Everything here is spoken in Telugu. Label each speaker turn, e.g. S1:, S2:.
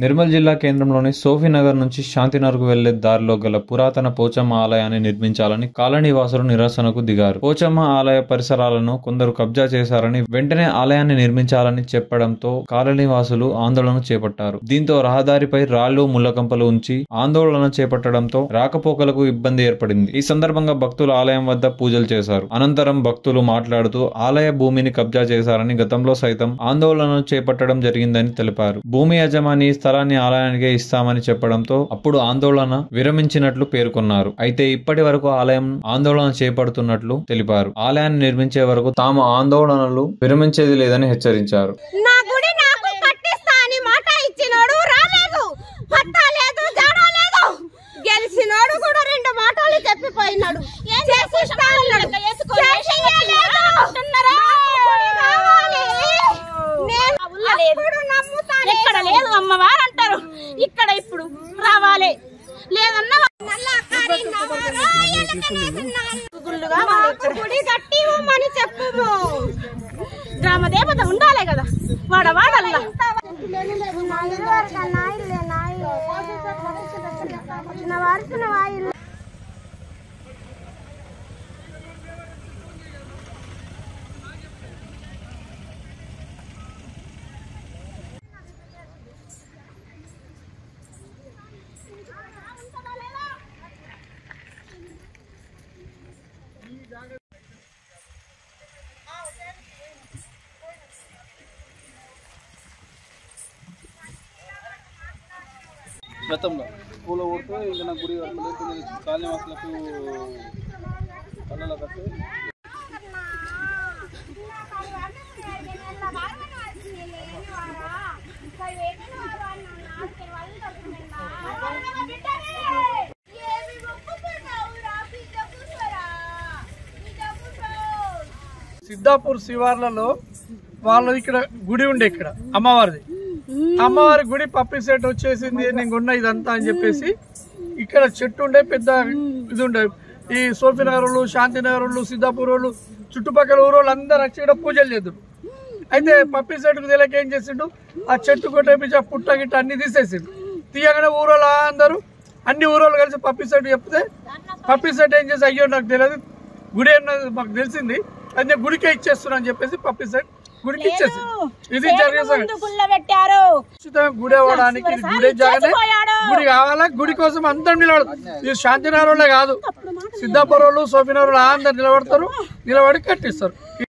S1: నిర్మల్ జిల్లా కేంద్రంలోని సోఫీనగర్ నుంచి శాంతినగర్కు వెళ్లే దారిలో గల పురాతన పోచమ్మ ఆలయాన్ని నిర్మించాలని కాలనీవాసులు నిరసనకు దిగారు. పోచమ్మ ఆలయ పరిసరాలను కొందరు కబ్జా చేశారని, వెంటనే ఆలయాన్ని నిర్మించాలని చెప్పడంతో కాలనీవాసులు ఆందోళన చేపట్టారు. దీంతో రహదారిపై రాళ్లు, ముళ్లకంపలు ఉంచి ఆందోళన చేపట్టడంతో రాకపోకలకు ఇబ్బంది ఏర్పడింది. ఈ సందర్భంగా భక్తులు ఆలయం వద్ద పూజలు చేశారు. అనంతరం భక్తులు మాట్లాడుతూ ఆలయ భూమిని కబ్జా చేశారని, గతంలో సైతం ఆందోళన చేపట్టడం జరిగిందని తెలిపారు. భూమి యజమాని స్థలాన్ని ఆలయానికే ఇస్తామని చెప్పడంతో అప్పుడు ఆందోళన విరమించినట్లు పేర్కొన్నారు. అయితే ఇప్పటి వరకు ఆలయం ఆందోళన చేపడుతున్నట్లు తెలిపారు. ఆలయాన్ని నిర్మించే వరకు తాము ఆందోళనలు విరమించేది లేదని హెచ్చరించారు.
S2: గెలిచినోడు కూడా రెండు మాటలు చెప్పిపోయినాడు. ఎక్కడ లేదు అమ్మవారు అంటారు, ఇక్కడ ఇప్పుడు రావాలి లేదన్నా గుడి కట్టి ఇవ్వమని చెప్పు. గ్రామదేవత ఉండాలి కదా వాడవాడల్లా.
S3: గతంలో పూల ఓడితే ఇంకా నా గుడి కాలనీ వాసులకు కళ్ళలో కట్టి సిద్ధాపూర్ శివార్లలో వాళ్ళ ఇక్కడ గుడి ఉండే, ఇక్కడ అమ్మవారిది. అమ్మవారి గుడి పప్పి సెట్ వచ్చేసింది, నేను కొన్న ఇదంతా అని చెప్పేసి ఇక్కడ చెట్టు ఉండే, పెద్ద ఇది ఉండే. ఈ సోఫీనగర్ వాళ్ళు, శాంతినగర్ వాళ్ళు, సిద్ధాపూర్ వాళ్ళు, చుట్టుపక్కల ఊరోళ్ళు అందరూ వచ్చి ఇక్కడ పూజలు చేద్దారు. అయితే పప్పి సెట్కు తెలియక ఏం చేసిండు, ఆ చెట్టు కొట్టేపించి ఆ పుట్ట గిట్ట అన్ని తీసేసిండు. తీయగానే ఊరోళ్ళు అందరూ, అన్ని ఊరోళ్ళు కలిసి పప్పి సెట్ చెప్తే పప్పి సెట్ ఏం చేసి, అయ్యో నాకు తెలియదు గుడి అన్నది మాకు తెలిసింది, అది గుడికే ఇచ్చేస్తున్నా అని చెప్పేసి పప్పి సెట్ గుడికి ఇచ్చేసి ఇది జరిగింది. గుడి అవ్వడానికి గుడి జాగానే గుడి కావాలా, గుడి కోసం అందరు నిలబడతారు. ఇది శాంతినగర్ వాళ్ళే కాదు, సిద్ధాపూర్ వాళ్ళు, సోఫీనగర్ వాళ్ళు అందరు నిలబడతారు, నిలబడి కట్టిస్తారు.